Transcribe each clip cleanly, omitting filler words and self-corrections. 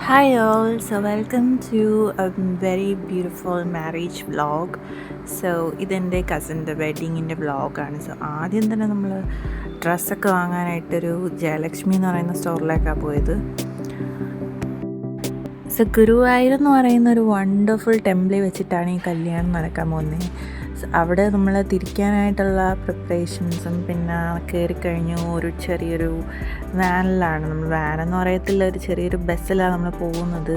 Hi all, so welcome to a very beautiful marriage vlog. So ഇതെൻ്റെ കസിൻ്റെ വെഡിങ്ങിൻ്റെ വ്ളോഗാണ്. So ആദ്യം തന്നെ നമ്മൾ ഡ്രസ്സൊക്കെ വാങ്ങാനായിട്ടൊരു ജയലക്ഷ്മി എന്ന് പറയുന്ന സ്റ്റോറിലേക്കാണ് പോയത്. സോ ഗുരുവായൂർ എന്ന് പറയുന്ന ഒരു വണ്ടർഫുൾ ടെമ്പിളിൽ വെച്ചിട്ടാണ് ഈ കല്യാണം നടക്കാൻ പോകുന്നത്. അവിടെ നമ്മൾ തിരിക്കാനായിട്ടുള്ള പ്രിപ്പറേഷൻസും പിന്നെ കയറിക്കഴിഞ്ഞു ഒരു ചെറിയൊരു വാനിലാണ്, നമ്മൾ വാനെന്ന് പറയത്തില്ല, ഒരു ചെറിയൊരു ബസ്സിലാണ് നമ്മൾ പോകുന്നത്.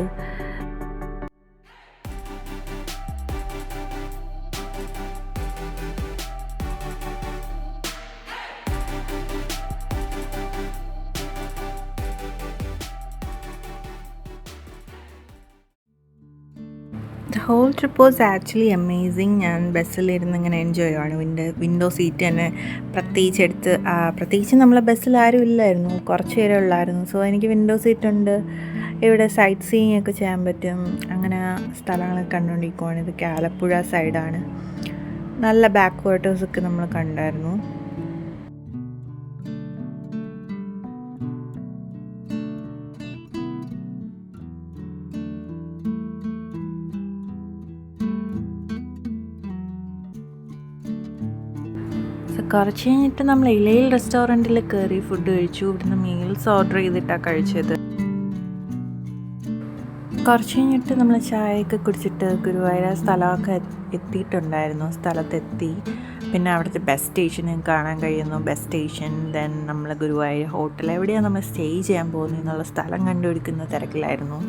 The whole trip was actually amazing. ഞാൻ ബസ്സിലിരുന്ന് ഇങ്ങനെ എൻജോയ് ആണ്. വിൻഡോ സീറ്റ് തന്നെ പ്രത്യേകിച്ച് നമ്മളെ ബസ്സിൽ ആരും ഇല്ലായിരുന്നു, കുറച്ച് പേരേ ഉള്ളായിരുന്നു. സോ എനിക്ക് വിൻഡോ സീറ്റ് ഉണ്ട്, ഇവിടെ സൈറ്റ് സീയിങ് ഒക്കെ ചെയ്യാൻ പറ്റും. അങ്ങനെ സ്ഥലങ്ങളൊക്കെ കണ്ടുകൊണ്ടിരിക്കുവാണ്. ഇത് ആലപ്പുഴ സൈഡാണ്. നല്ല ബാക്ക് വാട്ടേഴ്സൊക്കെ നമ്മൾ കണ്ടായിരുന്നു. കുറച്ച് കഴിഞ്ഞിട്ട് നമ്മൾ ഇലയിൽ റെസ്റ്റോറൻറ്റിൽ കയറി ഫുഡ് കഴിച്ചു. ഇവിടുന്ന് മീൽസ് ഓർഡർ ചെയ്തിട്ടാണ് കഴിച്ചത്. കുറച്ച് കഴിഞ്ഞിട്ട് നമ്മൾ ചായയൊക്കെ കുടിച്ചിട്ട് ഗുരുവായൂർ സ്ഥലമൊക്കെ എത്തിയിട്ടുണ്ടായിരുന്നു. സ്ഥലത്തെത്തി. പിന്നെ അവിടുത്തെ ബസ് സ്റ്റേഷനും കാണാൻ കഴിയുന്നു. ബസ് സ്റ്റേഷൻ, ദെൻ നമ്മൾ ഗുരുവായൂർ ഹോട്ടൽ, എവിടെയാണ് നമ്മൾ സ്റ്റേ ചെയ്യാൻ പോകുന്നത് എന്നുള്ള സ്ഥലം കണ്ടുപിടിക്കുന്ന തിരക്കിലായിരുന്നു.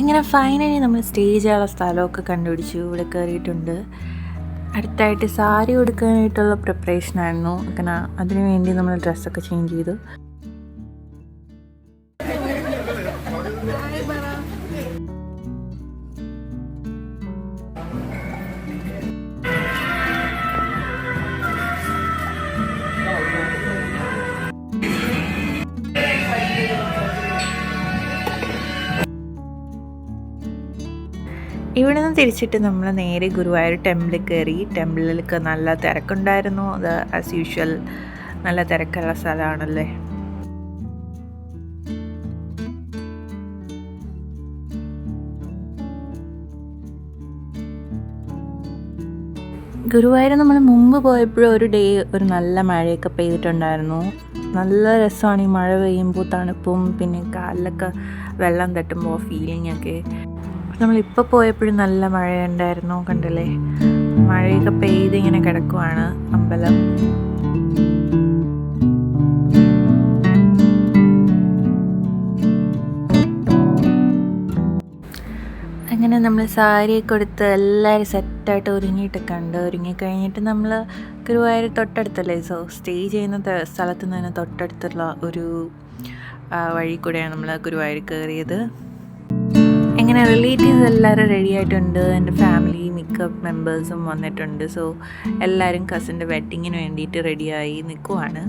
ഇങ്ങനെ ഫൈനലി നമ്മൾ സ്റ്റേ ചെയ്യാനുള്ള സ്ഥലമൊക്കെ കണ്ടുപിടിച്ചു. ഇവിടെ കയറിയിട്ടുണ്ട്. അടുത്തായിട്ട് സാരി കൊടുക്കാനായിട്ടുള്ള പ്രിപ്പറേഷനായിരുന്നു. അങ്ങനെ അതിനു വേണ്ടി നമ്മൾ ഡ്രസ്സൊക്കെ ചേഞ്ച് ചെയ്തു. ഇവിടെ നിന്ന് തിരിച്ചിട്ട് നമ്മൾ നേരെ ഗുരുവായൂർ ടെമ്പിളിൽ കയറി. ടെമ്പിളിലൊക്കെ നല്ല തിരക്കുണ്ടായിരുന്നു. അത് ആസ് യൂഷ്വൽ നല്ല തിരക്കുള്ള സ്ഥലമാണല്ലേ. ഗുരുവായൂർ നമ്മൾ മുമ്പ് പോയപ്പോഴും ഒരു നല്ല മഴയൊക്കെ പെയ്തിട്ടുണ്ടായിരുന്നു. നല്ല രസമാണ് ഈ മഴ പെയ്യുമ്പോൾ, തണുപ്പും പിന്നെ കാലിലൊക്കെ വെള്ളം തട്ടുമ്പോൾ ഫീലിംഗ് ഒക്കെ. നമ്മളിപ്പോൾ പോയപ്പോഴും നല്ല മഴയുണ്ടായിരുന്നു, കണ്ടില്ലേ. മഴയൊക്കെ പെയ്ത് ഇങ്ങനെ കിടക്കുവാണ് അമ്പലം. അങ്ങനെ നമ്മൾ സാരിയൊക്കെ കൊടുത്ത് എല്ലാവരും സെറ്റായിട്ട് ഒരുങ്ങിക്കഴിഞ്ഞിട്ട് നമ്മൾ ഗുരുവായൂർ തൊട്ടടുത്തല്ലേ, സോ സ്റ്റേ ചെയ്യുന്ന സ്ഥലത്ത് നിന്ന് തന്നെ തൊട്ടടുത്തുള്ള ഒരു വഴി കൂടെയാണ് നമ്മൾ ഗുരുവായൂർ കയറിയത്. ഇങ്ങനെ റിലേറ്റീവ്സ് എല്ലാവരും റെഡി ആയിട്ടുണ്ട്. എൻ്റെ ഫാമിലി മിക്ക മെമ്പേഴ്സും വന്നിട്ടുണ്ട്. സോ എല്ലാവരും കസിൻ്റെ വെഡ്ഡിങ്ങിന് വേണ്ടിയിട്ട് റെഡിയായി നിൽക്കുവാണ്.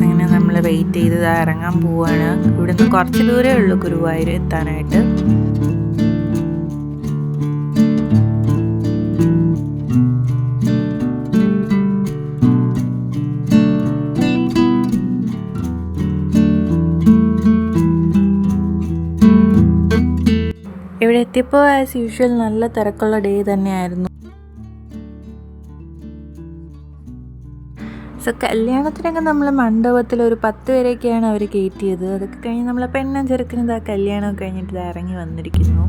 അങ്ങനെ നമ്മൾ വെയിറ്റ് ചെയ്ത് ഇറങ്ങാൻ പോവാണ്. ഇവിടുന്ന് കുറച്ച് ദൂരമേ ഉള്ളൂ ഗുരുവായൂർ എത്താനായിട്ട്. ഇവിടെ എത്തിയപ്പോൾ ആസ് യൂഷ്വൽ നല്ല തിരക്കുള്ള ഡേ തന്നെയായിരുന്നു. സോ കല്യാണത്തിനൊക്കെ നമ്മൾ മണ്ഡപത്തിൽ ഒരു 10 പേരെയൊക്കെയാണ് അവർ കയറ്റിയത്. അതൊക്കെ കഴിഞ്ഞ് നമ്മളെ പെണ്ണും ചെറുക്കനും ഇതാ കല്യാണമൊക്കെ കഴിഞ്ഞിട്ട് ഇത് ഇറങ്ങി വന്നിരിക്കുന്നു.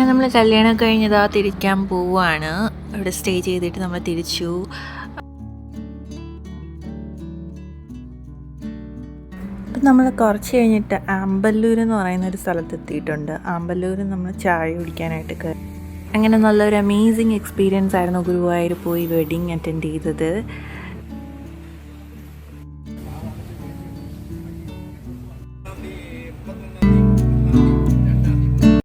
നമ്മൾ കല്യാണം കഴിഞ്ഞതാ തിരിക്കാൻ പോവുകയാണ്. ഇവിടെ സ്റ്റേ ചെയ്തിട്ട് നമ്മൾ തിരിച്ചു. അപ്പം നമ്മൾ കുറച്ച് കഴിഞ്ഞിട്ട് ആമ്പല്ലൂർ എന്ന് പറയുന്ന ഒരു സ്ഥലത്തെത്തിയിട്ടുണ്ട്. ആമ്പല്ലൂർ നമ്മൾ ചായ കുടിക്കാനായിട്ട് അങ്ങനെ നല്ലൊരു അമേസിങ് എക്സ്പീരിയൻസ് ആയിരുന്നു ഗുരുവായൂർ പോയി വെഡിങ് അറ്റൻഡ് ചെയ്തത്.